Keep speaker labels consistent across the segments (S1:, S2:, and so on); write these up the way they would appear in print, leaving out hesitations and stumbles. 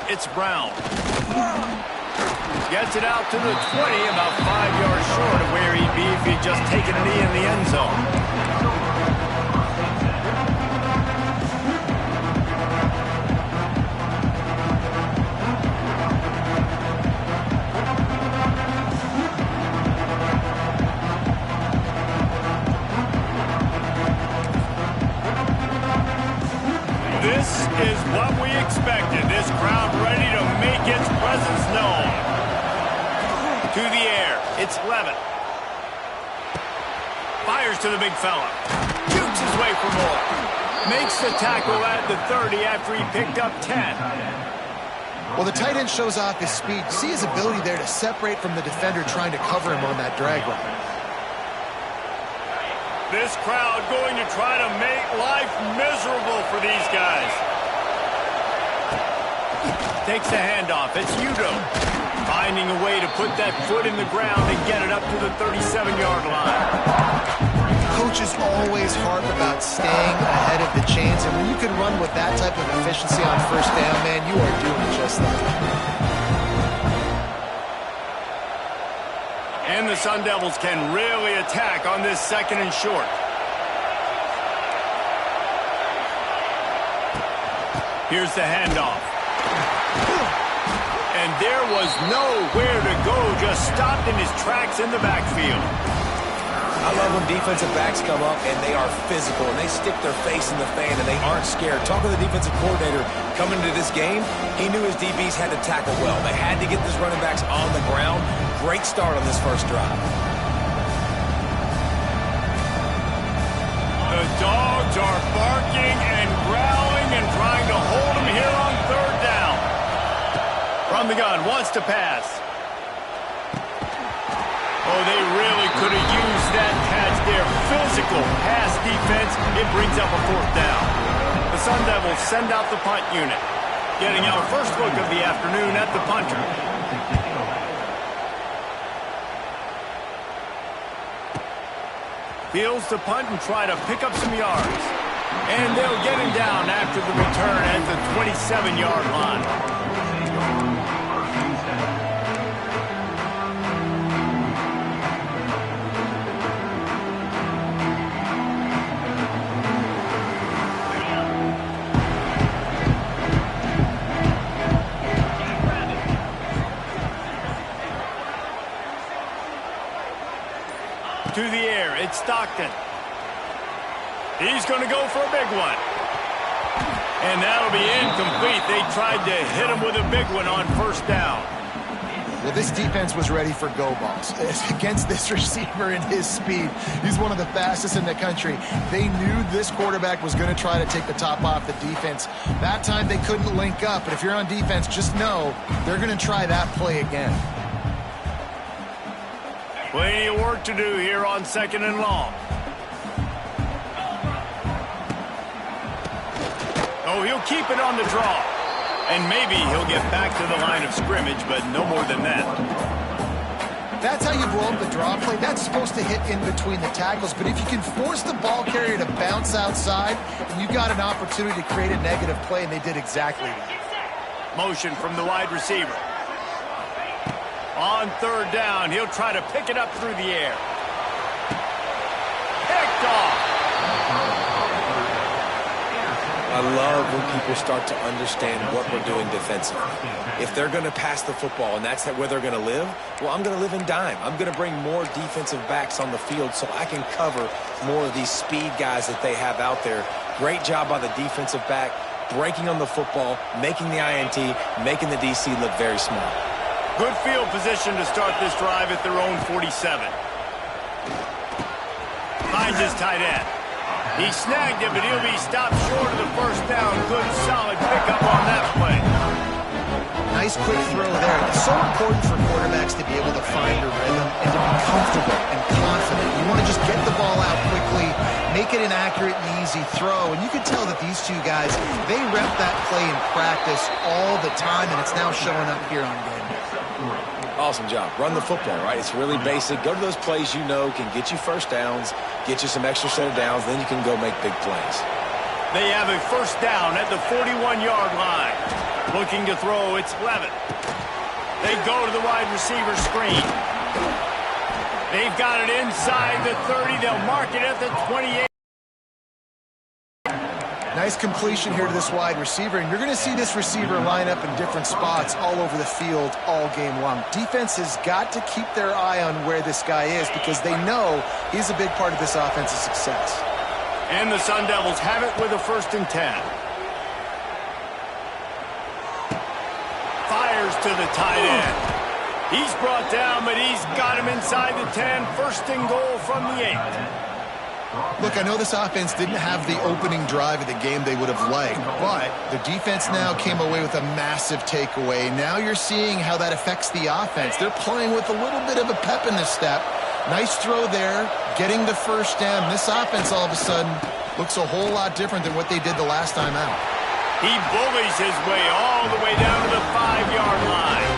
S1: It's Brown. Gets it out to the 20, about 5 yards short of where he'd be if he'd just taken a knee in the end zone. This is what we expected. This crowd ready to make its presence known. To the air. It's Levitt. Fires to the big fella. Shoots his way for more. Makes the tackle at the 30 after he picked up 10.
S2: Well, the tight end shows off his speed. See his ability there to separate from the defender trying to cover him on that drag route.
S1: This crowd going to try to make life miserable for these guys. Takes the handoff. It's Udo. Finding a way to put that foot in the ground and get it up to the 37-yard line.
S2: Coaches always harp about staying ahead of the chains, and when you can run with that type of efficiency on first down, man, you are doing just that.
S1: And the Sun Devils can really attack on this second and short. Here's the handoff. And there was nowhere to go, just stopped in his tracks in the backfield.
S3: I love when defensive backs come up and they are physical and they stick their face in the fan and they aren't scared. Talking to the defensive coordinator coming into this game, he knew his DBs had to tackle well. They had to get these running backs on the ground. Great start on this first drive.
S1: The dogs are barking and growling and trying to hold him here on third down. From the gun, wants to pass. Oh, they really could have used that catch there. Physical pass defense. It brings up a fourth down. The Sun Devils send out the punt unit. Getting our first look of the afternoon at the punter. Fields to punt and try to pick up some yards. And they'll get him down after the return at the 27-yard line. To the air, it's Stockton. He's going to go for a big one. And that'll be incomplete. They tried to hit him with a big one on first down.
S2: Well, this defense was ready for go balls. Against this receiver and his speed, he's one of the fastest in the country. They knew this quarterback was going to try to take the top off the defense. That time they couldn't link up, but if you're on defense, just know they're going to try that play again.
S1: Plenty of work to do here on second and long. Oh, he'll keep it on the draw. And maybe he'll get back to the line of scrimmage, but no more than that.
S2: That's how you blow up the draw play. That's supposed to hit in between the tackles. But if you can force the ball carrier to bounce outside, then you got an opportunity to create a negative play, and they did exactly that.
S1: Motion from the wide receiver. On third down, he'll try to pick it up through the air. Picked off.
S3: I love when people start to understand what we're doing defensively. If they're going to pass the football and that's where they're going to live, well, I'm going to live in dime. I'm going to bring more defensive backs on the field so I can cover more of these speed guys that they have out there. Great job by the defensive back, breaking on the football, making the INT, making the DC look very smart.
S1: Good field position to start this drive at their own 47. Finds his tight end. He snagged it, but he'll be stopped short of the first down. Good, solid pickup on that play.
S2: Nice quick throw there. It's so important for quarterbacks to be able to find a rhythm and to be comfortable and confident. You want to just get the ball out quickly, make it an accurate and easy throw. And you can tell that these two guys, they rep that play in practice all the time, and it's now showing up here on game.
S3: Awesome job. Run the football, right? It's really basic. Go to those plays you know can get you first downs, get you some extra set of downs, then you can go make big plays.
S1: They have a first down at the 41-yard line. Looking to throw, it's Levitt. They go to the wide receiver screen. They've got it inside the 30. They'll mark it at the 28.
S2: Nice completion here to this wide receiver, and you're going to see this receiver line up in different spots all over the field all game long. Defense has got to keep their eye on where this guy is because they know he's a big part of this offense's success.
S1: And the Sun Devils have it with a 1st and 10. Fires to the tight end. He's brought down, but he's got him inside the 10. 1st and goal from the 8.
S2: Look, I know this offense didn't have the opening drive of the game they would have liked, but the defense now came away with a massive takeaway. Now you're seeing how that affects the offense. They're playing with a little bit of a pep in the step. Nice throw there, getting the 1st down. This offense all of a sudden looks a whole lot different than what they did the last time out.
S1: He bullies his way all the way down to the 5-yard line.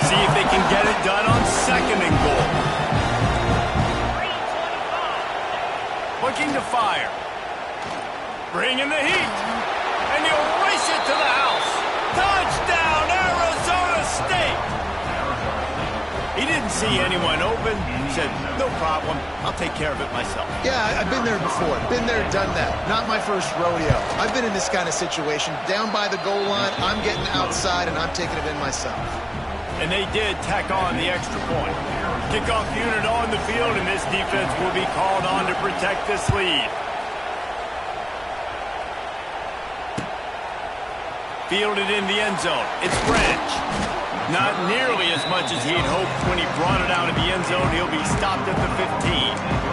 S1: See if they can get it done on 2nd and goal. Looking to fire. Bringing the heat. And he'll race it to the house. Touchdown, Arizona State! He didn't see anyone open. He said, no problem. I'll take care of it myself.
S2: Yeah, I've been there before. Been there, done that. Not my first rodeo. I've been in this kind of situation. Down by the goal line, I'm getting outside, and I'm taking it in myself.
S1: And they did tack on the extra point. Kickoff unit on the field, and this defense will be called on to protect this lead. Fielded in the end zone. It's Branch. Not nearly as much as he'd hoped when he brought it out of the end zone. He'll be stopped at the 15.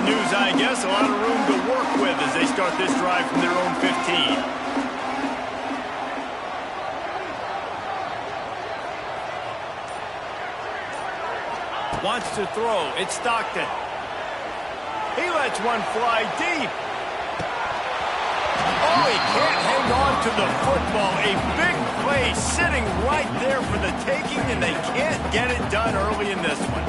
S1: News, I guess. A lot of room to work with as they start this drive from their own 15. Wants to throw. It's Stockton. He lets one fly deep. Oh, he can't hang on to the football. A big play sitting right there for the taking, and they can't get it done early in this one.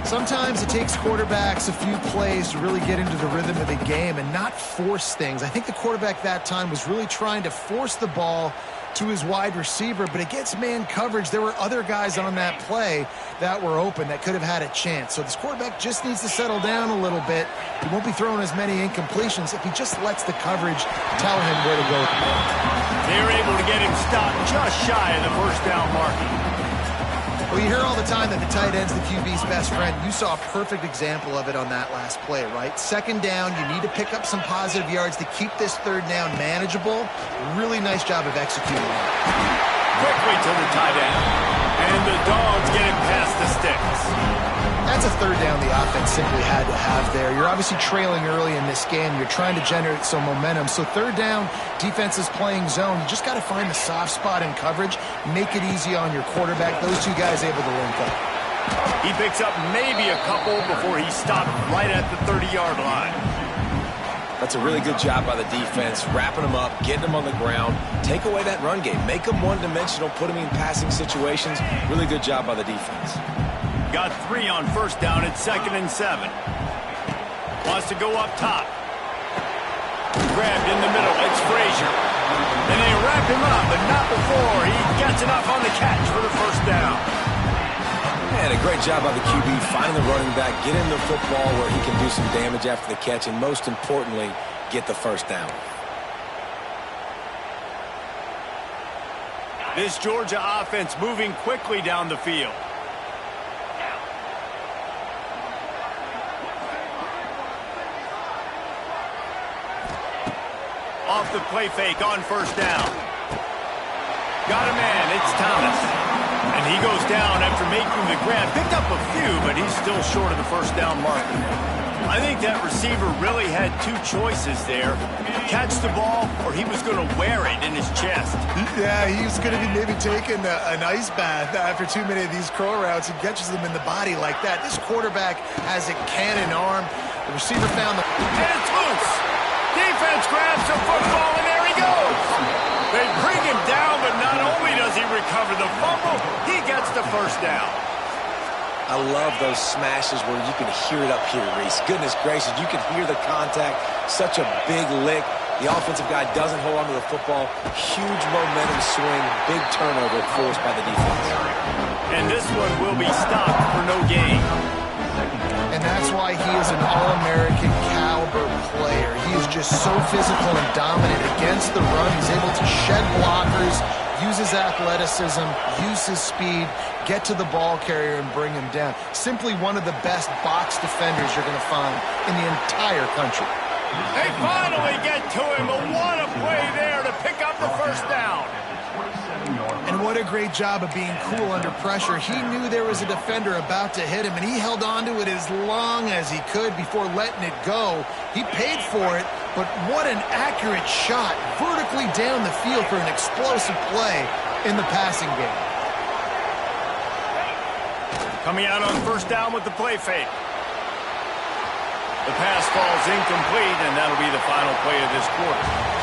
S2: Sometimes it takes quarterbacks a few plays to really get into the rhythm of the game and not force things. I think the quarterback that time was really trying to force the ball to his wide receiver, but against man coverage, there were other guys on that play that were open that could have had a chance. So this quarterback just needs to settle down a little bit. He won't be throwing as many incompletions if he just lets the coverage tell him where to go.
S1: They were able to get him stopped just shy of the 1st down marker.
S2: Well, you hear all the time that the tight end's the QB's best friend. You saw a perfect example of it on that last play, right? 2nd down, you need to pick up some positive yards to keep this 3rd down manageable. Really nice job of executing that.
S1: Quickly to the tight end. And the Dogs get it past the sticks.
S2: That's a 3rd down the offense simply had to have there. You're obviously trailing early in this game. You're trying to generate some momentum. So 3rd down, defense is playing zone. You just got to find the soft spot in coverage. Make it easy on your quarterback. Those two guys able to link up.
S1: He picks up maybe a couple before he stopped right at the 30-yard line.
S3: That's a really good job by the defense, wrapping them up, getting them on the ground, take away that run game, make them one-dimensional, put them in passing situations. Really good job by the defense.
S1: Got 3 on 1st down at 2nd and 7. Wants to go up top. Grabbed in the middle. It's Frazier. And they wrap him up, but not before he gets enough on the catch for the 1st down.
S3: And a great job by the QB finding the running back, getting the football where he can do some damage after the catch, and most importantly, get the 1st down.
S1: This Georgia offense moving quickly down the field. Off the play fake on 1st down. Got a man. It's Thomas. And he goes down after making the grab. Picked up a few, but he's still short of the 1st down marker. I think that receiver really had 2 choices there. Catch the ball, or he was going to wear it in his chest.
S2: Yeah, he was going to be maybe taking an ice bath after too many of these curl routes and catches them in the body like that. This quarterback has a cannon arm. The receiver found the...
S1: And it's loose. Defense grabs the football, and there he he goes. They bring him down, but not only does he recover the fumble, he gets the first down.
S3: I love those smashes where you can hear it up here, Reese. Goodness gracious, you can hear the contact. Such a big lick. The offensive guy doesn't hold on to the football. Huge momentum swing, big turnover forced by the defense.
S1: And this one will be stopped for no gain.
S2: And that's why he is an All-American caliber player. He is just so physical and dominant against the run. He's able to shed blockers, use his athleticism, use his speed, get to the ball carrier and bring him down. Simply one of the best box defenders you're going to find in the entire country.
S1: They finally get to him, but what a play there to pick up the first down.
S2: And what a great job of being cool under pressure. He knew there was a defender about to hit him, and he held on to it as long as he could before letting it go. He paid for it, but what an accurate shot vertically down the field for an explosive play in the passing game.
S1: Coming out on first down with the play fake. The pass falls incomplete, and that'll be the final play of this quarter.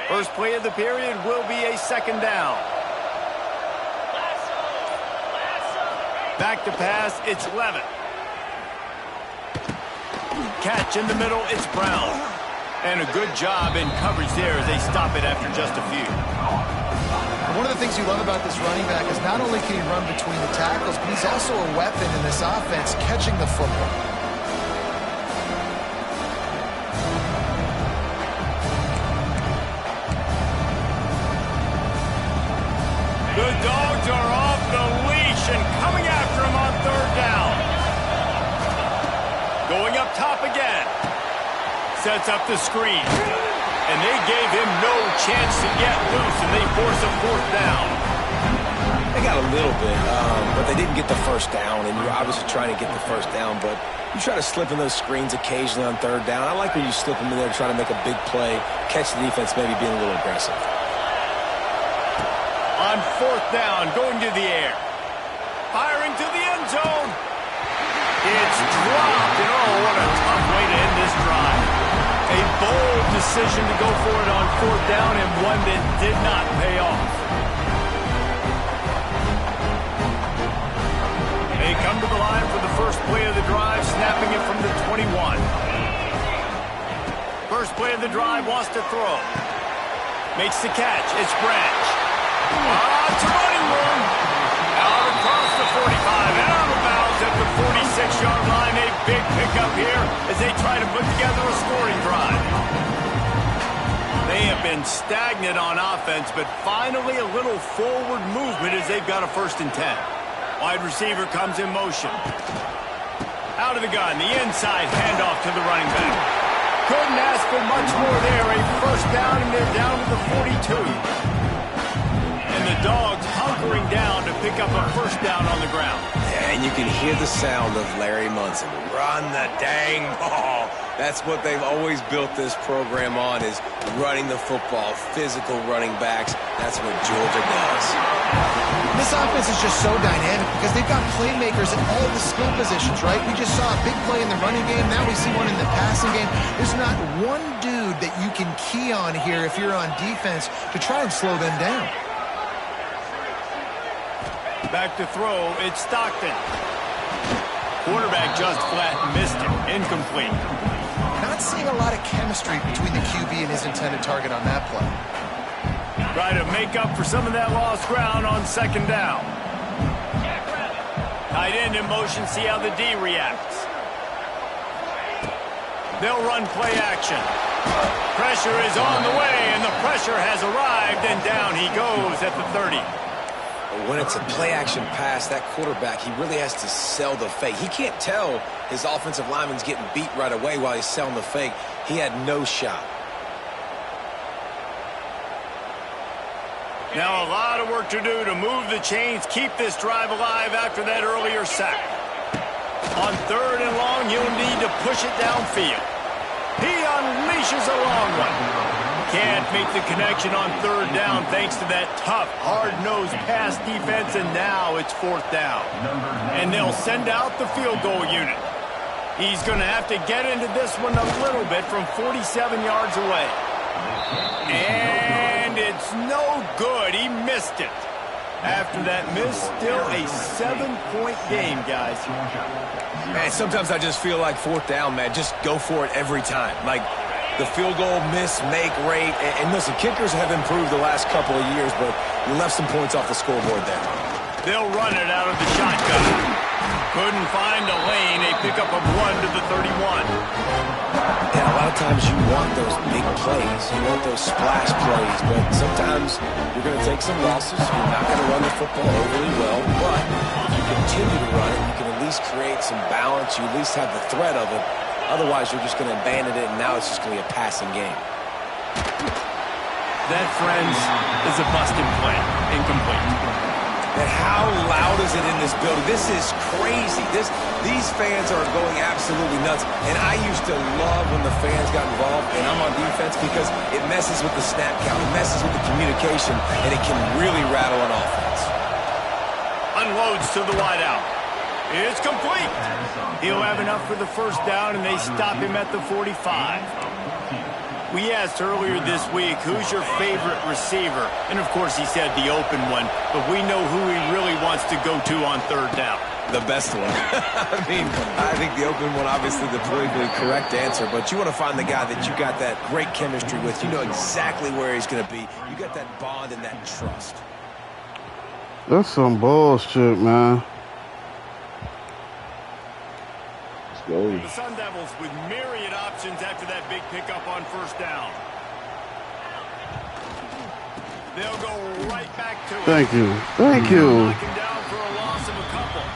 S1: First play of the period will be a second down. Back to pass, it's Levitt. Catch in the middle, it's Brown. And a good job in coverage there as they stop it after just a few.
S2: One of the things you love about this running back is not only can he run between the tackles, but he's also a weapon in this offense catching the football.
S1: The Dogs are off the leash and coming after him on third down. Going up top again. Sets up the screen. And they gave him no chance to get loose, and they force a fourth down.
S3: They got a little bit, but they didn't get the first down, and you're obviously trying to get the first down, but you try to slip in those screens occasionally on third down. I like when you slip them in there trying to make a big play, catch the defense maybe being a little aggressive.
S1: On fourth down, going to the air. Firing to the end zone. It's dropped, and oh, what a tough way to end this drive. A bold decision to go for it on fourth down, and one that did not pay off. They come to the line for the first play of the drive, snapping it from the 21. First play of the drive, wants to throw. Makes the catch. It's Branch. It's a running one. Out across the 45 and out of bounds at the 46-yard line. A big pickup here as they try to put together a scoring drive. They have been stagnant on offense, but finally a little forward movement as they've got a 1st and 10. Wide receiver comes in motion. Out of the gun, the inside handoff to the running back. Couldn't ask for much more there. A first down, and they're down to the 42. And the Dogs hunkering down to pick up a first down on the ground.
S3: Yeah, and you can hear the sound of Larry Munson. Run the dang ball. That's what they've always built this program on, is running the football, physical running backs. That's what Georgia does.
S2: This offense is just so dynamic because they've got playmakers at all the skill positions, right? We just saw a big play in the running game. Now we see one in the passing game. There's not one dude that you can key on here if you're on defense to try and slow them down.
S1: Back to throw, it's Stockton. Quarterback just flat missed it. Incomplete.
S2: Not seeing a lot of chemistry between the QB and his intended target on that play.
S1: Try to make up for some of that lost ground on second down. Tight end in motion, see how the D reacts. They'll run play action. Pressure is on the way, and the pressure has arrived, and down he goes at the 30.
S3: When it's a play-action pass, that quarterback, he really has to sell the fake. He can't tell his offensive lineman's getting beat right away while he's selling the fake. He had no shot.
S1: Now a lot of work to do to move the chains, keep this drive alive after that earlier sack. On 3rd and long, you'll need to push it downfield. He unleashes a long one. Can't make the connection on 3rd down thanks to that tough, hard-nosed pass defense, and now it's 4th down. And they'll send out the field goal unit. He's going to have to get into this one a little bit from 47 yards away. And it's no good. He missed it. After that miss, still a 7-point game, guys.
S3: Man, sometimes I just feel like 4th down, man. Just go for it every time. Like, the field goal miss-make rate. And listen, kickers have improved the last couple of years, but you left some points off the scoreboard there.
S1: They'll run it out of the shotgun. Couldn't find a lane. A pickup of 1 to the 31.
S3: And a lot of times you want those big plays. You want those splash plays. But sometimes you're going to take some losses. You're not going to run the football overly well. But if you continue to run it, you can at least create some balance. You at least have the threat of it. Otherwise, you're just going to abandon it, and now it's just going to be a passing game.
S1: That, friends, is a busted play. Incomplete.
S3: And how loud is it in this building? This is crazy. These fans are going absolutely nuts. And I used to love when the fans got involved, and I'm on defense because it messes with the snap count. It messes with the communication, and it can really rattle an offense.
S1: Unloads to the wideout. It's complete. He'll have enough for the 1st down, and they stop him at the 45. We asked earlier this week, who's your favorite receiver? And, of course, he said the open one, but we know who he really wants to go to on 3rd down.
S3: The best one. I mean, I think the open one, obviously the politically correct answer, but you want to find the guy that you got that great chemistry with. You know exactly where he's going to be. You got that bond and that trust.
S4: That's some bullshit, man.
S1: The Sun Devils with myriad options after that big pickup on 1st down. They'll go right back to it.
S4: Thank you. Thank you.
S1: Knocking down for a loss of a couple.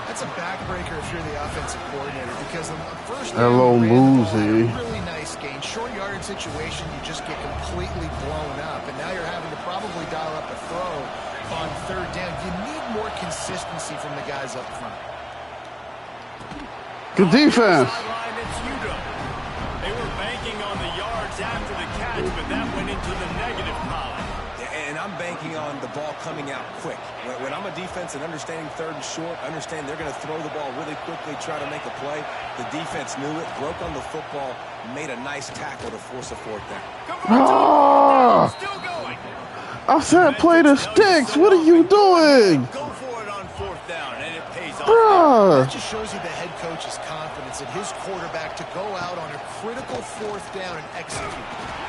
S2: That's a backbreaker if you're the offensive coordinator, because on the 1st down,
S4: Hello,
S2: you ran the ball
S4: Boozy.
S2: in a really nice gain. Short yardage situation, you just get completely blown up, and now you're having to probably dial up a throw on 3rd down. You need more consistency from the guys up front.
S4: Good defense.
S1: They were banking on the yards after the catch, but that went into the negative column.
S3: And I'm banking on the ball coming out quick. When I'm a defense and understanding 3rd and short, understand they're going to throw the ball really quickly, try to make a play. The defense knew it, broke on the football, made a nice tackle to force a 4th down.
S4: Ah!
S1: Still going.
S4: I said play the sticks. What are you doing?
S1: Go for it on 4th down, and it pays off.
S4: Bruh.
S2: That just shows you the head coach's confidence in his quarterback to go out on a critical 4th down and execute.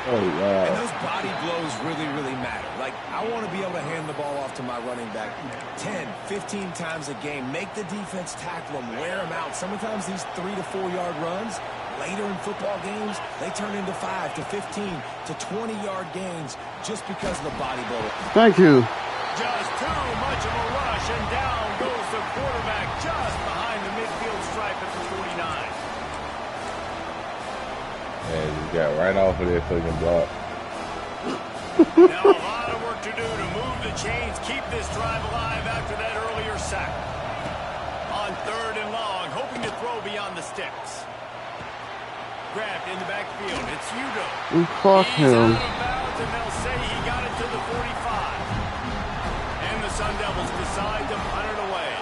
S4: Oh, wow.
S3: And those body blows really, really matter. Like, I want to be able to hand the ball off to my running back 10, 15 times a game. Make the defense tackle them, wear them out. Sometimes these 3 to 4 yard runs, later in football games, they turn into 5 to 15 to 20 yard gains just because of the body blow.
S4: Thank you.
S1: Just too much of a rush, and down goes the quarterback just behind the midfield stripe at the 49.
S5: And you got right off of there so you can block.
S1: Now a lot of work to do to move the chains, keep this drive alive after that earlier sack. On 3rd and long, hoping to throw beyond the sticks. Grabbed in the backfield, it's Udo.
S4: Fuck
S1: He's
S4: him.
S1: out of bounds, and they'll say he got it to the 45. And the Sun Devils decide to punt it away.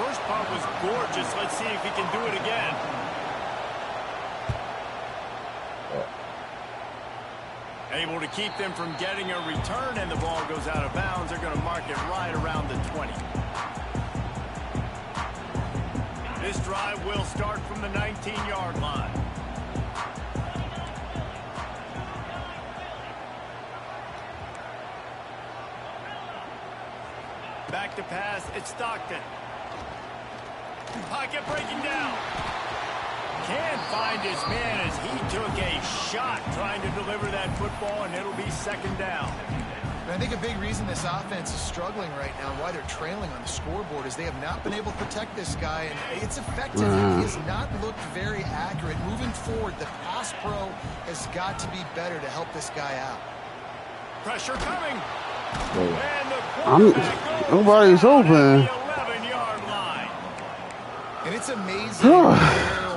S1: First punt was gorgeous. Let's see if he can do it again. Able to keep them from getting a return, and the ball goes out of bounds. They're going to mark it right around the 20. This drive will start from the 19-yard line. Back to pass, it's Stockton. Pocket breaking down. Can't find his man as he took a shot trying to deliver that football, and it'll be second down.
S2: And I think a big reason this offense is struggling right now and why they're trailing on the scoreboard is they have not been able to protect this guy, and it's effective. He has not looked very accurate. Moving forward, the pass pro has got to be better to help this guy out.
S1: Pressure coming.
S4: Nobody's open.
S2: And it's amazing.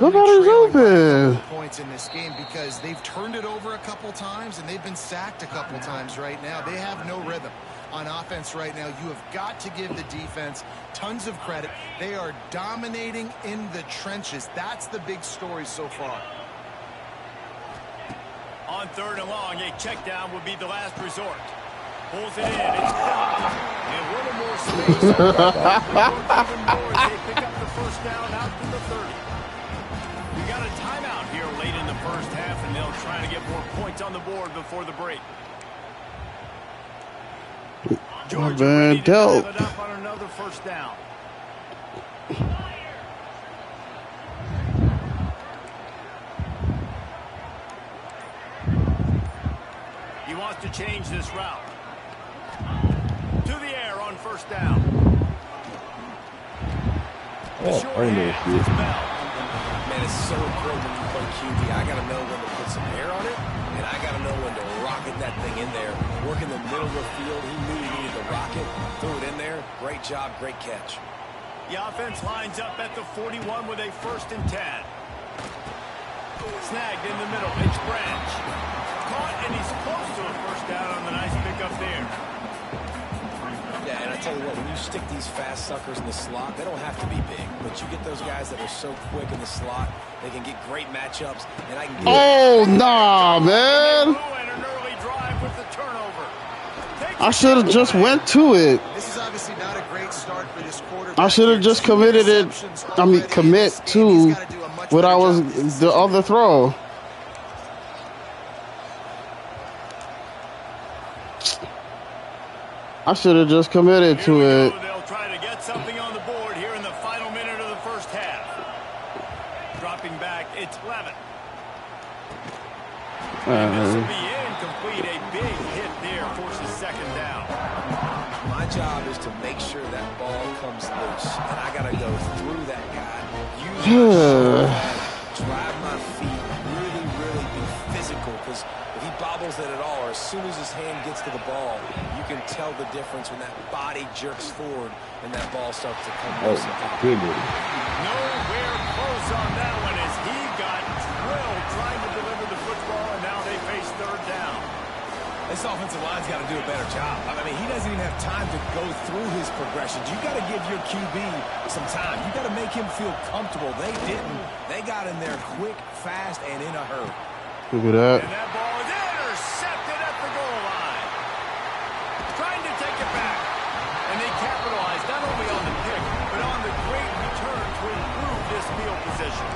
S4: Nobody's open.
S2: Points in this game because they've turned it over a couple times and they've been sacked a couple times right now. They have no rhythm on offense right now. You have got to give the defense tons of credit. They are dominating in the trenches. That's the big story so far.
S1: On third and long, a check down would be the last resort. Pulls it in. It's blocked. And a little more space. Even more as they pick up the first down out to the 30. We got a timeout here late in the first half, and they'll try to get more points on the board before the break. Georgia ready to dial it up on another first down. He wants to change this route. To the air on first down. The short hands, it's Bell.
S3: Man, it's so important when you play QB. I got to know when to put some air on it, and I got to know when to rocket that thing in there. Work in the middle of the field. He knew he needed to rock it. Threw it in there. Great job, great catch.
S1: The offense lines up at the 41 with a 1st and 10. Snagged in the middle. It's Branch. Caught, and he's close to a first down on the nice pickup there.
S3: Yeah, and I tell you what, when you stick these fast suckers in the slot, they don't have to be big, but you get those guys that are so quick in the slot, they can get great matchups, and I can get
S4: nah, man.
S1: And an early drive with the turnover.
S4: I should have just went to it.
S2: This is obviously not a great start for this quarterback.
S4: I should have just committed it. Commit to what I was the other throw. I should have just committed to it.
S1: They'll try to get something on the board here in the final minute of the first half. Dropping back, it's Levin. This will be incomplete. A big hit there forces second down.
S3: My job is to make sure that ball comes loose, and I got to go through that guy, use my shoulder, drive my feet, really be physical, because if he bobbles it at all, or as soon as his hand gets to the ball, you can tell the difference when that body jerks forward and that ball starts to come loose.
S1: Nowhere close on that one as he got drilled trying to deliver the football, and now they face third down.
S3: This offensive line's got to do a better job. I mean, he doesn't even have time to go through his progressions. You got to give your QB some time. You got to make him feel comfortable. They didn't. They got in there quick, fast, and in a hurry.
S4: Look at that.
S1: And that ball is intercepted at the goal line. Trying to take it back. And they capitalized not only on the pick, but on the great return to improve this field position.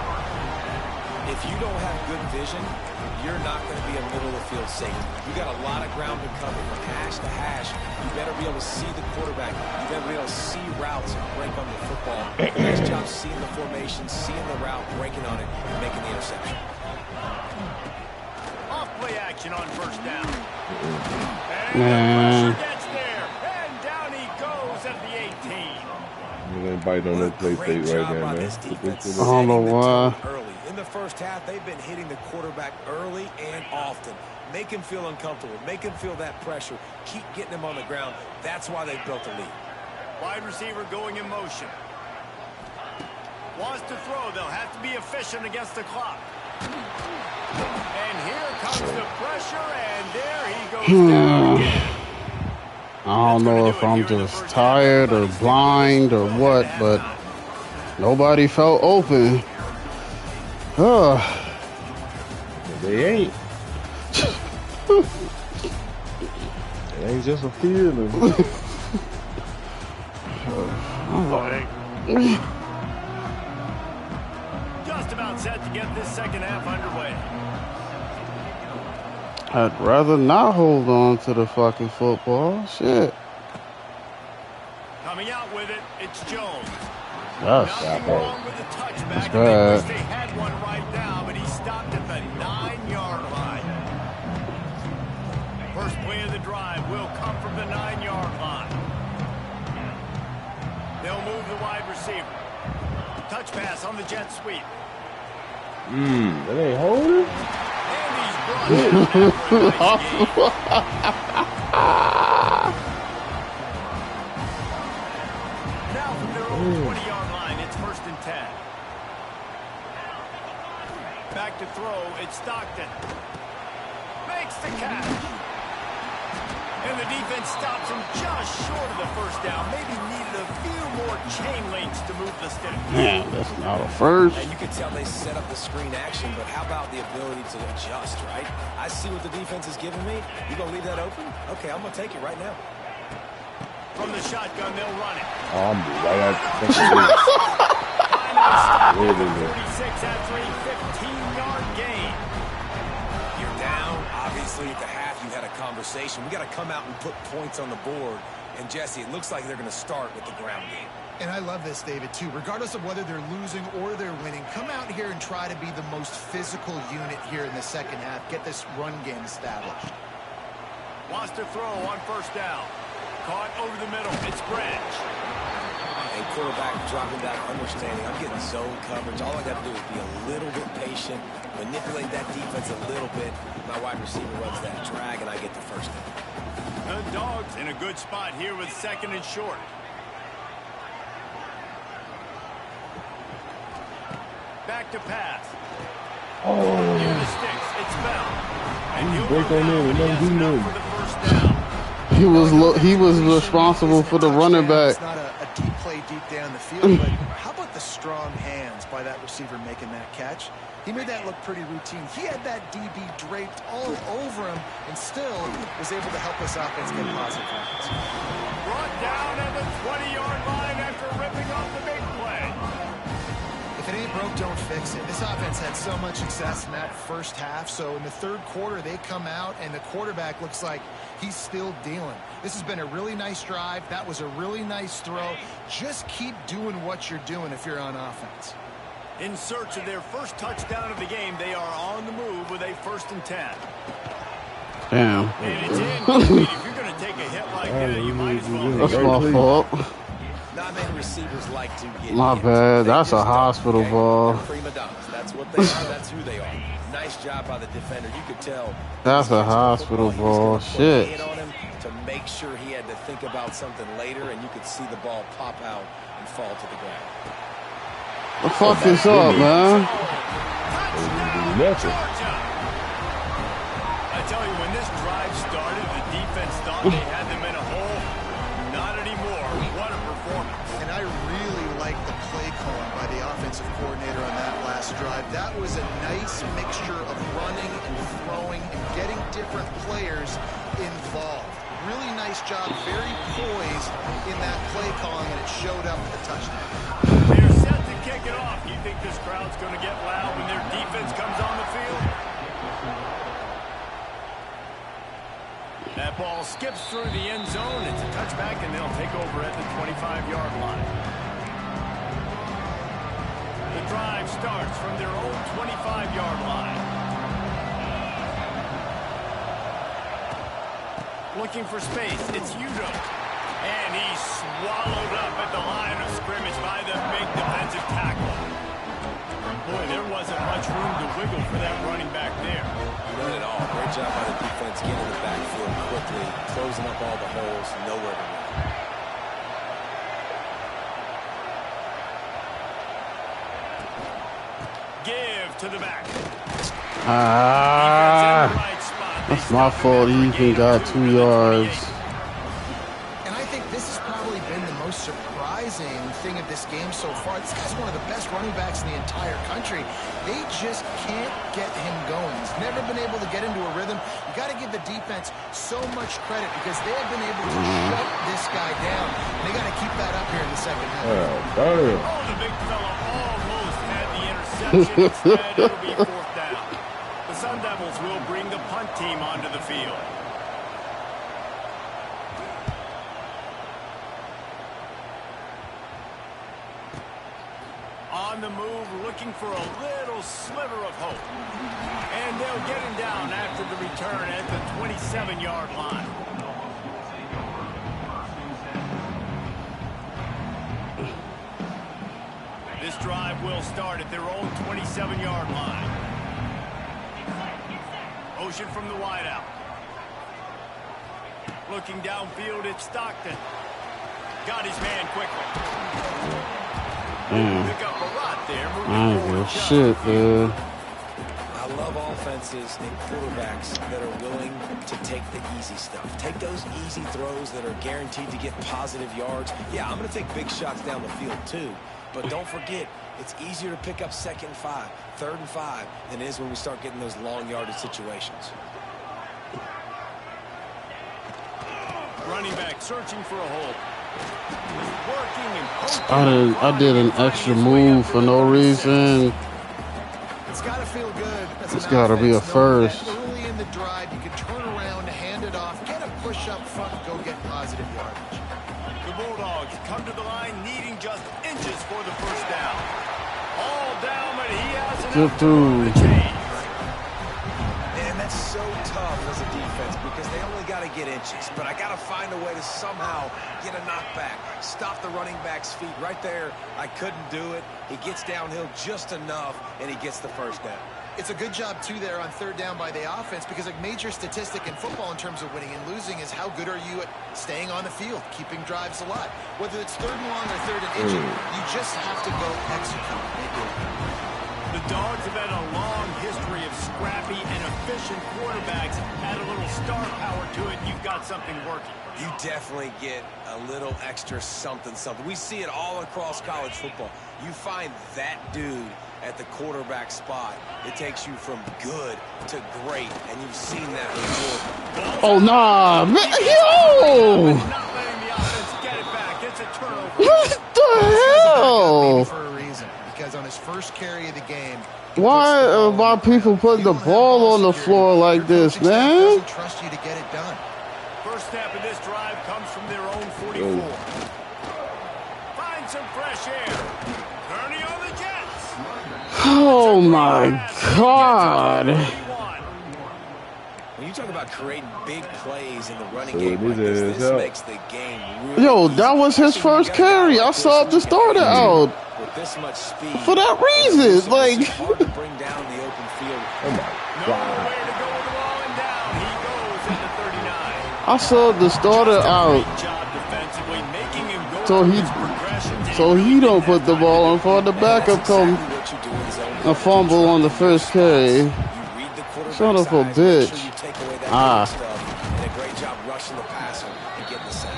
S3: If you don't have good vision, you're not going to be a middle-of-the-field safety. You got a lot of ground to cover from hash to hash. You better be able to see the quarterback. You better be able to see routes and break on the football. Nice job seeing the formation, seeing the route, breaking on it, and making the interception.
S1: Off-play action on first down. And the pressure gets there. And down he goes at the 18.
S5: You're going to bite on that play state right there, man.
S4: I don't know why.
S3: In the first half, they've been hitting the quarterback early and often. Make him feel uncomfortable. Make him feel that pressure. Keep getting him on the ground. That's why they've built a lead.
S1: Wide receiver going in motion. Wants to throw. They'll have to be efficient against the clock. And here comes the pressure, and there he goes down again.
S4: I don't know if I'm just tired or blind or what, but nobody felt open.
S5: They ain't. It ain't just a feeling.
S1: Just about set to get this second half underway.
S4: I'd rather not hold on to the fucking football. Shit.
S1: Coming out with it, it's Jones.
S4: Yes.
S1: Nothing wrong with the touchback.
S4: That's
S1: And they wish
S4: bad.
S1: they had one right now, but he stopped at the 9-yard line. First play of the drive will come from the 9-yard line. They'll move the wide receiver. Touch pass on the jet sweep.
S5: That ain't holding.
S1: And he's brought down after a nice gain. Now from their own 20-yard line, it's 1st and 10. Back to throw, it's Stockton. Makes the catch. And the defense stops him just short of the first down. Maybe needed a few more chain links to move the stick.
S4: Man, that's not a first.
S3: And you can tell they set up the screen action, but how about the ability to adjust, right? I see what the defense is giving me. You going to leave that open? Okay, I'm going to take it right now.
S1: From the shotgun, they'll run it.
S5: Oh, I'm right at
S1: Finally stopped at 46 after a 15-yard gain.
S3: You're down. Obviously, at the half, you had a conversation. We got to come out and put points on the board. And, Jesse, it looks like they're going to start with the ground game.
S2: And I love this, David, too. Regardless of whether they're losing or they're winning, come out here and try to be the most physical unit here in the second half. Get this run game established.
S1: Wants to throw on 1st down. Caught over the middle. It's Branch.
S3: And quarterback dropping back, understanding I'm getting zone coverage. All I got to do is be a little bit patient, manipulate that defense a little bit. My wide receiver runs that drag, and I get the 1st down.
S1: The Dogs in a good spot here with 2nd and short. Back to pass.
S5: Oh,
S1: Near the sticks. It's Bell. And he'll
S5: break
S1: go
S5: on
S1: down
S5: in
S1: when
S5: and
S1: he
S5: don't
S1: has
S5: do
S1: enough
S5: nothing.
S1: for the 1st down.
S4: He was responsible for the running back.
S2: It's not a deep play deep down the field, but how about the strong hands by that receiver making that catch? He made that look pretty routine. He had that DB draped all over him and still was able to help us offense get positive points.
S1: Brought down at the 20-yard line after ripping off the big play.
S2: If it ain't broke, don't fix it. This offense had so much success in that first half, so in the 3rd quarter, they come out, and the quarterback looks like he's still dealing. This has been a really nice drive. That was a really nice throw. Just keep doing what you're doing if you're on offense.
S1: In search of their first touchdown of the game, they are on the move with a 1st and 10.
S4: Damn.
S1: And it's incomplete. If you're going to take a hit like that, you might as well.
S4: That's my fault.
S3: Not many receivers like to get
S4: My
S3: hit.
S4: bad.
S3: They
S4: That's
S3: just
S4: a
S3: don't,
S4: hospital
S3: okay?
S4: ball.
S3: They're prima donnas. That's what they are. That's who they are. Nice job by the defender. You could tell.
S4: That's a hospital ball. Shit.
S3: Hit on him to make sure he had to think about something later, and you could see the ball pop out and fall to the ground.
S4: What the fuck this up, man?
S1: Touchdown,
S5: Nothing.
S1: Georgia. I tell you, when this drive started, the defense thought they had them in a hole. Not anymore. What a performance.
S2: And I really like the play calling by the offensive coordinator on that last drive. That was a nice mixture of running and throwing and getting different players involved. Really nice job, very poised in that play calling, and it showed up with the touchdown.
S1: They're set to kick it off. You think this crowd's going to get loud when their defense comes on the field? That ball skips through the end zone. It's a touchback, and they'll take over at the 25-yard line. The drive starts from their own 25-yard line. Looking for space. It's Udo. And he's swallowed up at the line of scrimmage by the big defensive tackle. Boy, there wasn't much room to wiggle for that running back there.
S3: None at all. Great job by the defense getting the backfield quickly, closing up all the holes, nowhere to run.
S1: Give to the back.
S4: That's my fault. He even got 2 yards.
S2: And I think this has probably been the most surprising thing of this game so far. This guy's one of the best running backs in the entire country. They just can't get him going. He's never been able to get into a rhythm. You got to give the defense so much credit because they have been able to shut this guy down. And they got to keep that up here in the second half.
S5: damn.
S1: Oh, the big fella almost had the interception. Instead, it'll be 4th down. The Sun Devils will bring the punt team onto the field. on the move, looking for a little sliver of hope. And they'll get him down after the return at the 27-yard line. This drive will start at their own 27-yard line. Motion from the wideout. Looking downfield, it's Stockton. Got his man quickly. Pick up a lot there.
S4: I don't give a shit, dude.
S3: I love offenses and quarterbacks that are willing to take the easy stuff. Take those easy throws that are guaranteed to get positive yards. Yeah, I'm going to take big shots down the field too. But don't forget, it's easier to pick up 2nd and 5, 3rd and 5 than it is when we start getting those long yardage situations.
S1: Running back searching for a hole. Working and
S4: I did an extra move for no reason.
S2: It's got to feel good.
S4: It's got to be a first.
S2: Early in the drive, you can turn around, hand it off, get a push up front, and go get positive yardage.
S1: The Bulldogs come to the line needing just inches for the first down. All down, but he has enough to move the chains.
S3: Man, that's so tough as a defense because they only got to get inches. But I got to find a way to somehow get a knockback. Stop the running back's feet right there. I couldn't do it. He gets downhill just enough, and he gets the first down.
S2: It's a good job, too, there on 3rd down by the offense because a major statistic in football in terms of winning and losing is how good are you at staying on the field, keeping drives alive. Whether it's 3rd and long or 3rd and inches, you just have to go execute.
S1: The Dogs have had a long history of scrappy and efficient quarterbacks. Add a little star power to it, you've got something working.
S3: You definitely get a little extra something. We see it all across college football. You find that dude at the quarterback spot, it takes you from good to great, and you've seen that before.
S4: Oh, nah, man. Yo!
S1: Not letting the offense get it back. It's a turnover.
S4: What the hell?
S2: For a reason, because on his first carry of the game,
S4: Why are my people putting the ball on the floor like this, man?
S2: doesn't trust you to get it done.
S1: First snap of this drive comes from their own 44. Find some fresh air. Kearney on the Jets.
S4: Oh, my God.
S3: When you talk about creating big plays in the running game like this makes the game really
S4: Yo,
S3: easy.
S4: that was his first carry. I saw the starter out
S3: With this much speed,
S4: for that reason. Like,
S3: it's hard to bring down the open field.
S5: Oh my God.
S1: Nowhere to go with the ball and down. He goes at the 39.
S4: I saw the starter out,
S1: Great job defensively, making him go
S4: so
S1: through his progressions.
S4: he don't put the ball on for the backup come
S3: What you do in zone
S4: a fumble on the first carry.
S3: You read the quarterback's
S4: Son of a
S3: eyes,
S4: bitch.
S3: make sure you take away that
S4: Ah.
S3: big stuff, and a great job rushing the passer and getting the sack.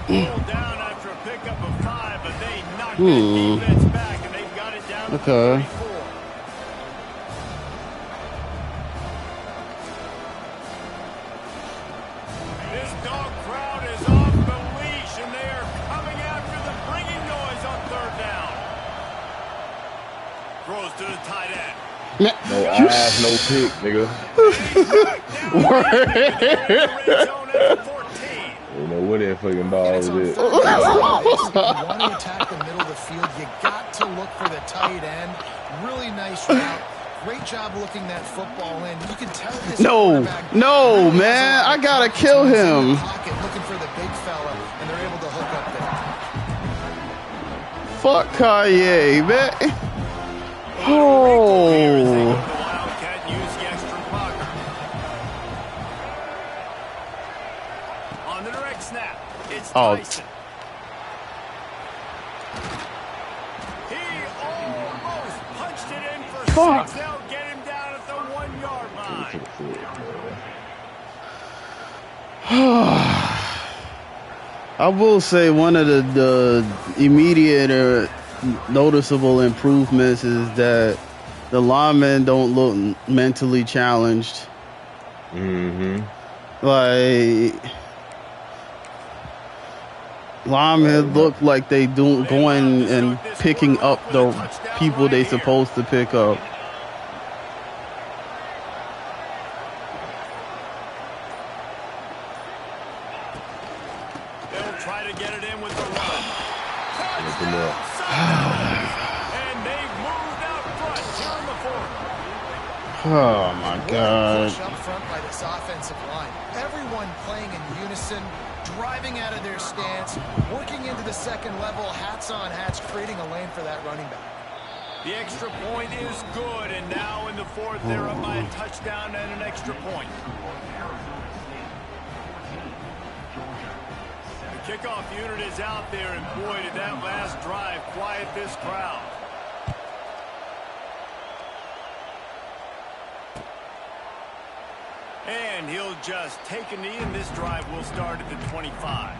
S1: Pulled down after a pickup of 5, but they knocked the defense back, and they've got it down to
S4: Okay.
S1: 34. This dog crowd is off the leash, and they are coming after the bringing noise on 3rd down. Throws to the tight end.
S5: No ass, no pick, nigga.
S1: Red zone at the 14.
S5: You know where that fucking ball
S2: It's
S5: is
S2: on
S5: at.
S2: 3rd down. If you want to attack the middle of the field, you got to look for the tight end. Really nice route. Great job looking that football in. You can tell this
S4: No,
S2: quarterback
S4: no,
S2: really has
S4: man,
S2: a lot
S4: I
S2: of
S4: gotta
S2: confidence
S4: kill
S2: when he's in
S4: him.
S2: the pocket looking for the big fella, and they're able to hook up there.
S4: Fuck Kanye, man.
S1: Here as they go
S4: Oh,
S1: with the Wildcat and use the extra blocker. On the direct snap, it's
S4: Oh.
S1: Tyson. He almost punched it in for
S4: Fuck.
S1: 6. They'll get him down at the 1-yard line.
S4: I will say one of the immediate or noticeable improvements is that the linemen don't look mentally challenged.
S5: Mm-hmm.
S4: Like, linemen look like they going and picking up the people they supposed to pick up.
S1: They'll try to get it in with the run.
S5: Open up.
S1: And they
S4: Oh my God.
S2: Push up front by this offensive line. Everyone playing in unison, driving out of their stance, working into the second level, hats on hats, creating a lane for that running back.
S1: The extra point is good, and now in the fourth, they're up by a touchdown and an extra point. The kickoff unit is out there, and boy, did that last drive quiet this crowd. And he'll just take a knee, and this drive will start at the 25.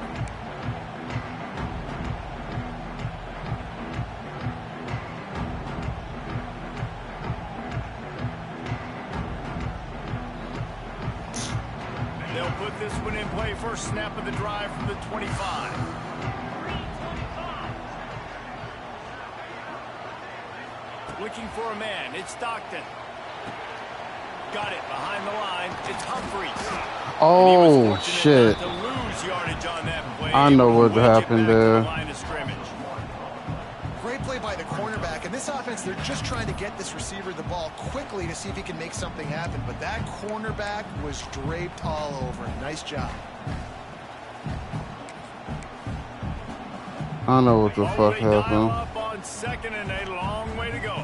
S1: They'll put this one in play. First snap of the drive from the 25. Looking for a man. It's Stockton. Got it behind the line. It's Humphries.
S4: Oh, shit.
S1: To lose yardage on that play.
S4: I know what happened there.
S1: Line of scrimmage.
S2: Great play by the cornerback. And this offense, they're just trying to get this receiver the ball quickly to see if he can make something happen. But that cornerback was draped all over him. Nice job.
S4: I know what the fuck
S1: They dial
S4: happened.
S1: up on second and a long way to go.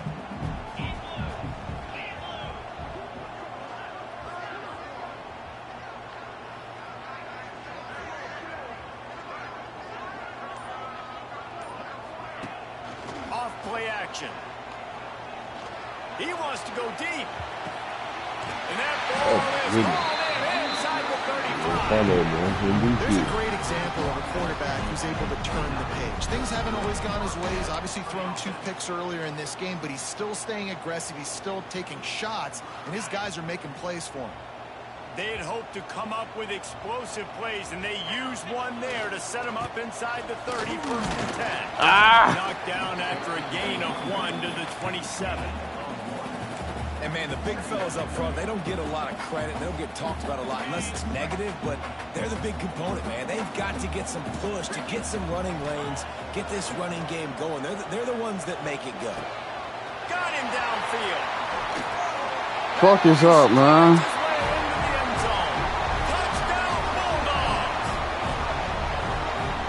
S1: Off play action. He wants to go deep. And that ball is
S5: goodness.
S1: hauled in inside the 35.
S5: Follow, man.
S2: There's a great example of a quarterback who's able to turn the page. Things haven't always gone his way. He's obviously thrown 2 picks earlier in this game, but he's still staying aggressive. He's still taking shots, and his guys are making plays for him.
S1: They had hoped to come up with explosive plays, and they used one there to set them up inside the 30, first and 10. Knocked down after a gain of 1 to the 27.
S3: And, man, the big fellas up front, they don't get a lot of credit. They don't get talked about a lot unless it's negative, but they're the big component, man. They've got to get some push, to get some running lanes, get this running game going. They're the ones that make it go.
S1: Got him downfield.
S4: Fuck is up, man?
S1: His way into the end zone. Touchdown, Bulldogs.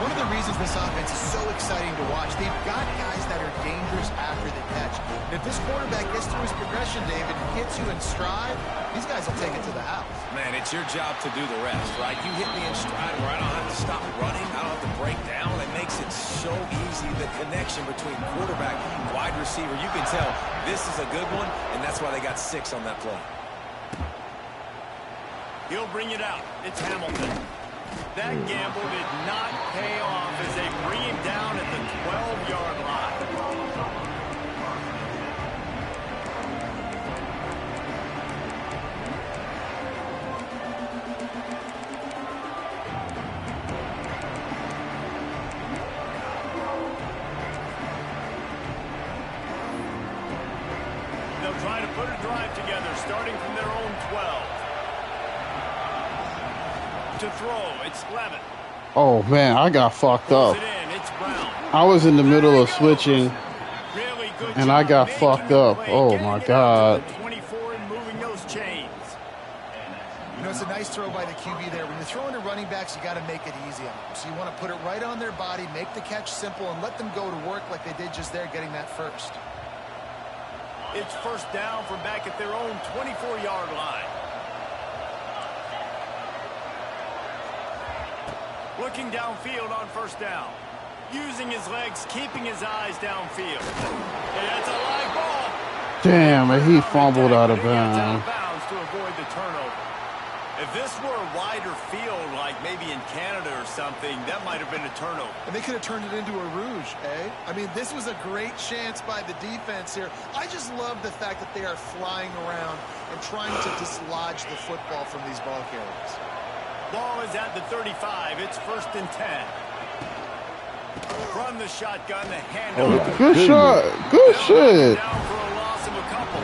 S2: One of the reasons this offense is so exciting to watch, they've got guys that are dangerous after the catch. And if this quarterback gets through his progression, David, and hits you in stride, these guys will take it to the house.
S3: Man, it's your job to do the rest, right? You hit me in stride where I don't have to stop running. I don't have to break down. It makes it so easy, the connection between quarterback and wide receiver. You can tell this is a good one, and that's why they got 6 on that play.
S1: He'll bring it out. It's Hamilton. That gamble did not pay off as they bring him down at the 12-yard line. They'll try to put a drive together, starting from their own 12. To throw, it's Levin.
S4: Oh man, I got fucked
S1: Pulls
S4: up.
S1: it in, it's Brown.
S4: I was in the middle of switching,
S1: Really good
S4: and I
S1: job
S4: got
S1: making
S4: fucked
S1: the
S4: up.
S1: play,
S4: Oh
S1: getting
S4: my
S1: it out
S4: God.
S1: to the 24 and moving those chains.
S2: You know, it's a nice throw by the QB there. When you're throwing to running backs, you got to make it easy on them. So you want to put it right on their body, make the catch simple, and let them go to work like they did just there, getting that first.
S1: It's first down from back at their own 24-yard line. Looking downfield on first down. Using his legs, keeping his eyes downfield. And that's a live ball.
S4: Damn, and he fumbled out of
S1: But he gets out of
S4: bounds.
S1: bounds to avoid the turnover. If this were a wider field, like maybe in Canada or something, that might have been a turnover.
S2: And they could have turned it into a rouge, eh? I mean, this was a great chance by the defense here. I just love the fact that they are flying around and trying to dislodge the football from these ball carriers.
S1: Ball is at the 35. It's first and 10. Run the shotgun, the handoff.
S4: Good shot. Good shit.
S1: Down for a loss of a couple.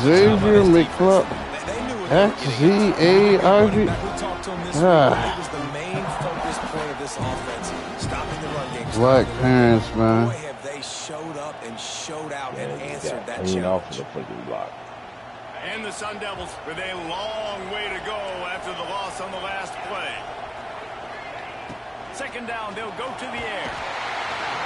S4: Xavier McClubb.
S3: They knew what they were getting
S4: XZA Ivy.
S3: We talked to him this week.
S4: Ah.
S3: It was the main focus point of this offense, stopping the run game.
S4: Black parents, man.
S3: Boy, have they showed up and showed out and answered that
S5: Clean off
S3: challenge.
S5: the fucking block.
S1: And the Sun Devils with a long way to go after the loss on the last play. Second down, they'll go to the air.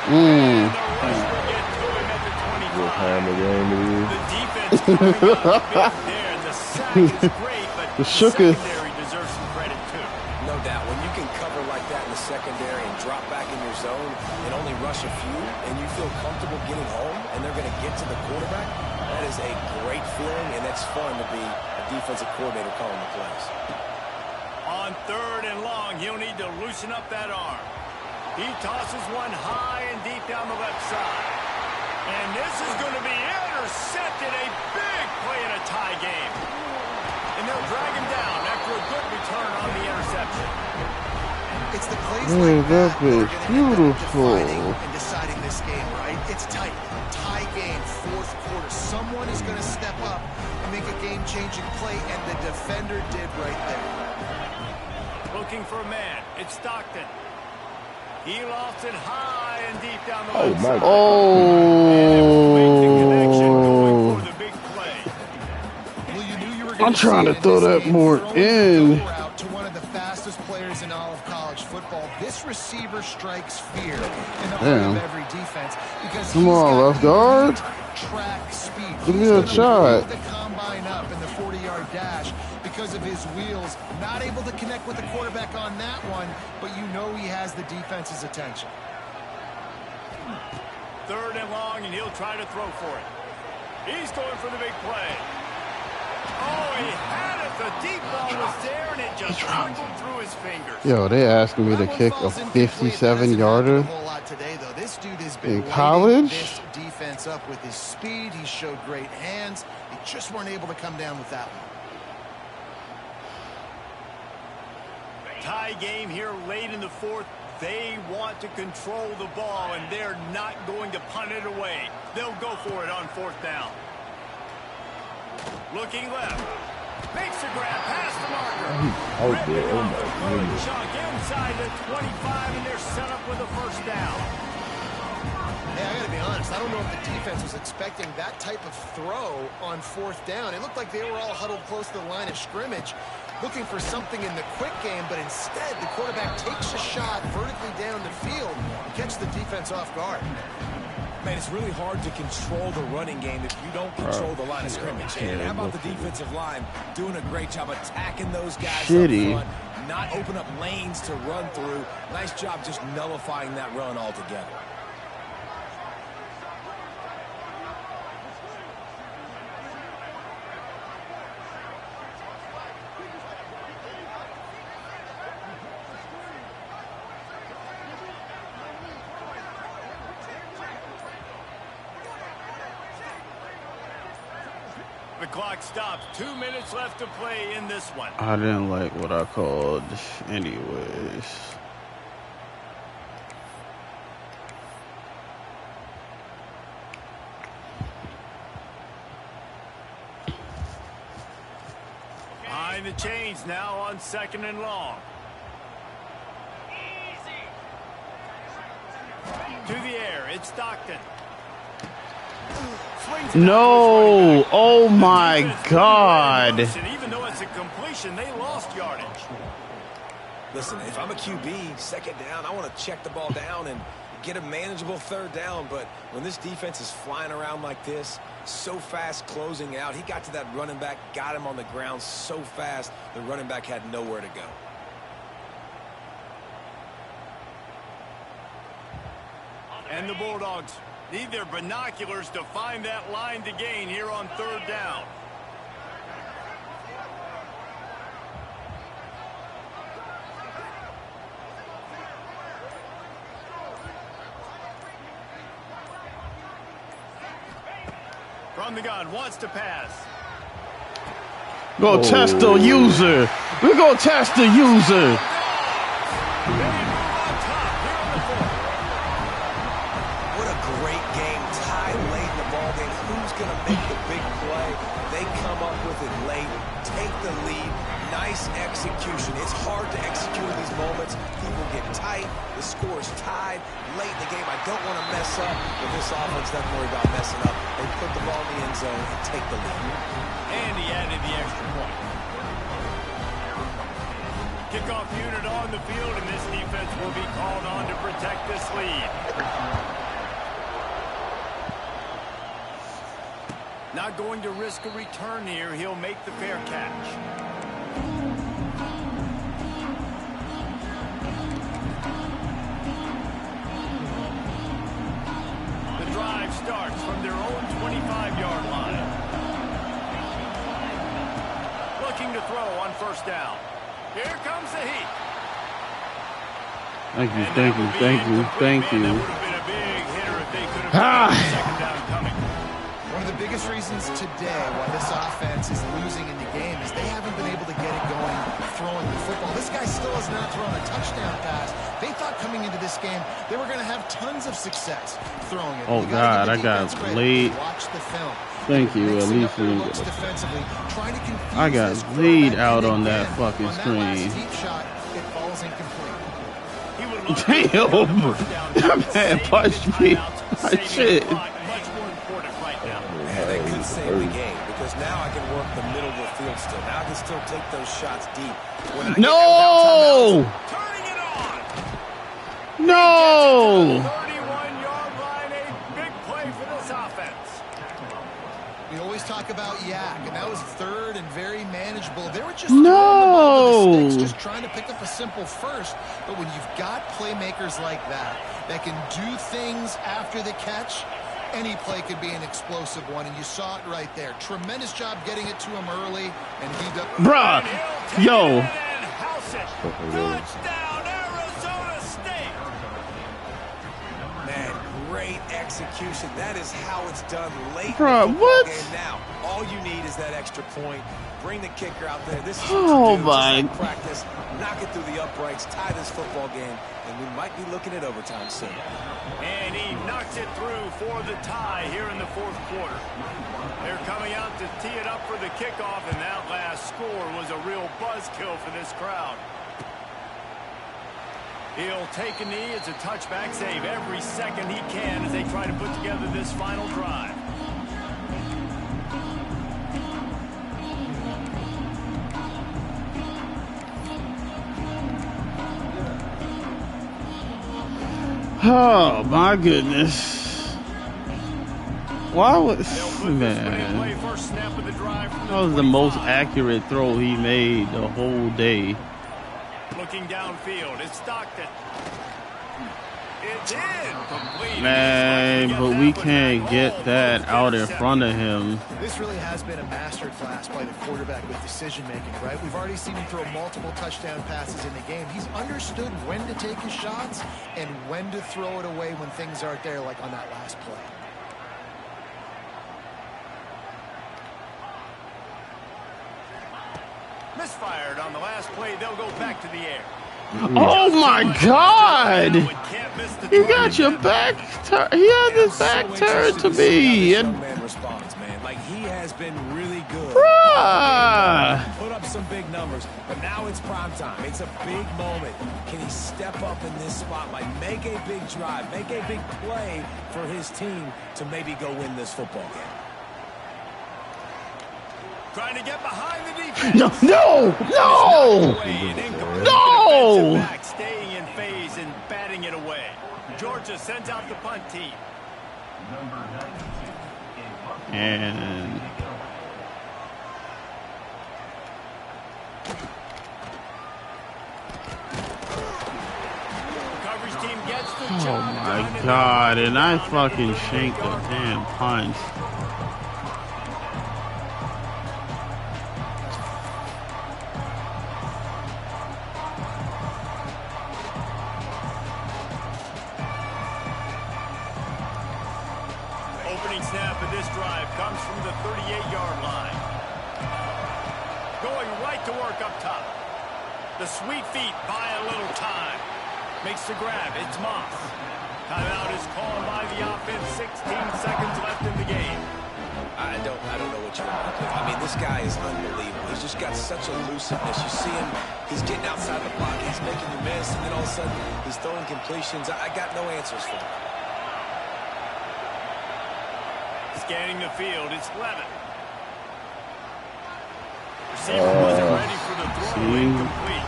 S1: And the rush will get to him at the 25.
S5: What time of game it is?
S1: The defense coming up big there. The sack is great, but the secondary deserves some credit too.
S3: No doubt. When you can cover like that in the secondary and drop back in your zone and only rush a few, and you feel comfortable getting home, and they're going to get to the quarterback, that is a great feeling, and it's fun to be a defensive coordinator calling the plays.
S1: On third and long, he'll need to loosen up that arm. He tosses one high and deep down the left side. And this is going to be intercepted. A big play in a tie game. And they'll drag him down after a good return on the interception.
S2: It's the plays like
S4: that
S2: that
S4: is beautiful.
S2: and deciding this game, right? It's tight. Tie game, fourth quarter. Someone is going to step up and make a game-changing play, and the defender did right there.
S1: Looking for a man. It's Stockton. He lofts it high and deep down the
S5: Oh,
S1: left
S5: my
S1: side.
S4: Oh.
S1: And the connection going for the big play.
S2: Well, you knew you were
S4: I'm
S2: gonna
S4: trying
S2: see
S4: to
S2: it in
S4: throw
S2: this
S4: that
S2: game.
S4: more
S2: Throwing
S4: in.
S2: the route to one of the fastest players in all of college football. This receiver strikes fear in the heart
S4: Damn.
S2: of every defense because
S4: Come
S2: he's
S4: on,
S2: got
S4: left guard.
S2: track speed.
S4: Give me
S2: He's
S4: a
S2: gonna
S4: shot.
S2: blow the combine up in the 40-yard dash because of his wheels. Not able to connect with the quarterback on that one, but you know he has the defense's attention.
S1: Third and long, and he'll try to throw for it. He's going for the big play. Oh, he had it. The deep ball was there, and it just trickled through his fingers.
S4: Yo, they asking me to
S2: That one
S4: kick a
S2: falls incomplete. That hasn't happened
S4: 57-yarder.
S2: a whole lot today, though. This dude has been
S4: In
S2: lighting
S4: college?
S2: this defense up with his speed. He showed great hands. They just weren't able to come down with that one.
S1: Tie game here late in the fourth. They want to control the ball, and they're not going to punt it away. They'll go for it on fourth down. Looking left. Makes the grab past the marker.
S5: Oh,
S1: Ripping
S5: yeah. Oh,
S1: off
S5: my
S1: a good
S5: goodness.
S1: chunk inside the 25, and they're set up with a first down.
S2: Hey, I got to be honest. I don't know if the defense was expecting that type of throw on fourth down. It looked like they were all huddled close to the line of scrimmage, looking for something in the quick game, but instead the quarterback takes a shot vertically down the field and catch the defense off guard.
S3: Man, it's really hard to control the running game if you don't control the line of scrimmage. And how about the defensive line doing a great job attacking those guys
S4: Shitty.
S3: up front, not open up lanes to run through. Nice job just nullifying that run altogether.
S1: The clock stops. 2 minutes left to play in this one.
S4: I didn't like what I called anyways.
S1: Behind the chains now on second and long. To the air, it's Stockton. Swings it out to his running
S4: No!
S1: back.
S4: Oh
S1: The
S4: my
S1: defense put
S4: God!
S1: the right in motion. Even though it's a completion, they lost yardage.
S3: Listen, if I'm a QB, second down, I want to check the ball down and get a manageable third down. But when this defense is flying around like this, so fast closing out, he got to that running back, got him on the ground so fast, the running back had nowhere to go.
S1: And the Bulldogs need their binoculars to find that line to gain here on third down. From the gun, wants to pass.
S4: Go test the user. We're gonna test the user.
S1: They move on top here on the fourth.
S3: What a great game. Tied late in the ballgame. Who's going to make the big play? They come up with it late, take the lead. Nice execution. It's hard to execute in these moments. People get tight. The score is tied late in the game. I don't want to mess up, but this offense doesn't worry about messing up. They put the ball in the the end zone and take the lead.
S1: And he added the extra point. Kickoff unit on the field, and this defense will be called on to protect this lead. Not going to risk a return here. He'll make the fair catch. The drive starts from their own 25-yard line. Looking to throw on first down. Here comes the heat.
S4: Thank you, thank you, thank you, thank you.
S1: That would have been a big hitter if they could have gotten the second down coming.
S2: One of the biggest reasons today why this offense is losing in the game is they haven't been able to get it going throwing the football. This guy still has not thrown a touchdown pass. They thought coming into this game they were going to have tons of success throwing it.
S4: Oh, God, I got laid.
S2: Watch the film.
S4: Thank you, at least we
S2: looks defensively, trying to confuse
S4: I got
S2: this
S4: laid
S2: quarterback,
S4: out
S2: and
S4: on that
S2: again,
S4: fucking
S2: on that
S4: screen.
S2: last deep shot, it falls incomplete.
S1: He would love to
S4: Damn,
S1: get the first down,
S4: that man
S1: saving
S4: punched
S1: the
S4: me.
S1: timeouts,
S4: My
S1: saving
S4: shit.
S1: the clock, much more important right now.
S3: Man, they could save the game because now I can work the middle of the field still. Now I can still take those shots deep. When I get
S4: No!
S1: Turning it on.
S4: No!
S1: 31-yard line, a big play for this offense.
S2: We always talk about yak, and that was third and very manageable. They were just
S4: No!
S2: throwing the ball to the sticks, just trying to pick up a simple first. But when you've got playmakers like that can do things after the catch, any play could be an explosive one, and you saw it right there. Tremendous job getting it to him early, and he does.
S4: Bruh,
S1: And he'll take
S4: yo.
S1: it and house it. Touchdown, Arizona State.
S3: Man, great execution. That is how it's done late
S4: Bruh,
S3: in the football
S4: what?
S3: game now. All you need is that extra point. Bring the kicker out there. This is
S4: Oh,
S3: what you do.
S4: my.
S3: Just like practice. Knock it through the uprights. Tie this football game. And we might be looking at overtime soon.
S1: And he knocks it through for the tie here in the fourth quarter. They're coming out to tee it up for the kickoff, and that last score was a real buzzkill for this crowd. He'll take a knee. It's a touchback save every second he can as they try to put together this final drive.
S4: Oh, my goodness. Why was...
S1: They'll put this one in
S4: Man.
S1: play. First snap of the drive from
S4: That was the most
S1: 25.
S4: accurate throw he made the whole day.
S1: Looking downfield, it's Stockton. It's in. Complete.
S4: Man, but we can't get that out in front of him.
S2: This really has been a master class by the quarterback with decision-making, right? We've already seen him throw multiple touchdown passes in the game. He's understood when to take his shots and when to throw it away when things aren't there, like on that last play.
S1: Misfired on the last play. They'll go back to the air.
S4: Oh, my God!
S1: Can't miss the
S4: He
S1: target.
S4: got your back. He had his back turned to me.
S3: This
S4: And
S3: young man responds, man. Like, he has been really good.
S4: bruh.
S3: Put up some big numbers, but now it's prime time. It's a big moment. Can he step up in this spotlight, make a big drive, make a big play for his team to maybe go win this football game?
S1: Trying to get behind the defense.
S4: No, no, no.
S1: Back, staying in phase and batting it away. Georgia sends out the punt team.
S4: And
S1: Coverage team gets the
S4: oh
S1: job
S4: my
S1: done, and
S4: God!
S1: they're
S4: And I
S1: down
S4: fucking
S1: at the
S4: shanked the
S1: 38-yard line.
S4: damn punch.
S1: Opening snap of this drive comes from the 38-yard line. Going right to work up top. The sweet feet buy a little time. Makes the grab. It's Moss. Timeout is called by the offense. 16 seconds left in the game.
S3: I don't know what you want to do. I mean, this guy is unbelievable. He's just got such elusiveness. You see him, he's getting outside the pocket, he's making you miss, and then all of a sudden, he's throwing completions. I got no answers for him.
S1: gaining the field. It's Levitt. Receiver wasn't ready for the throw. Incomplete.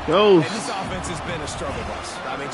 S4: Yo.
S3: And this offense has been a struggle bus. I mean,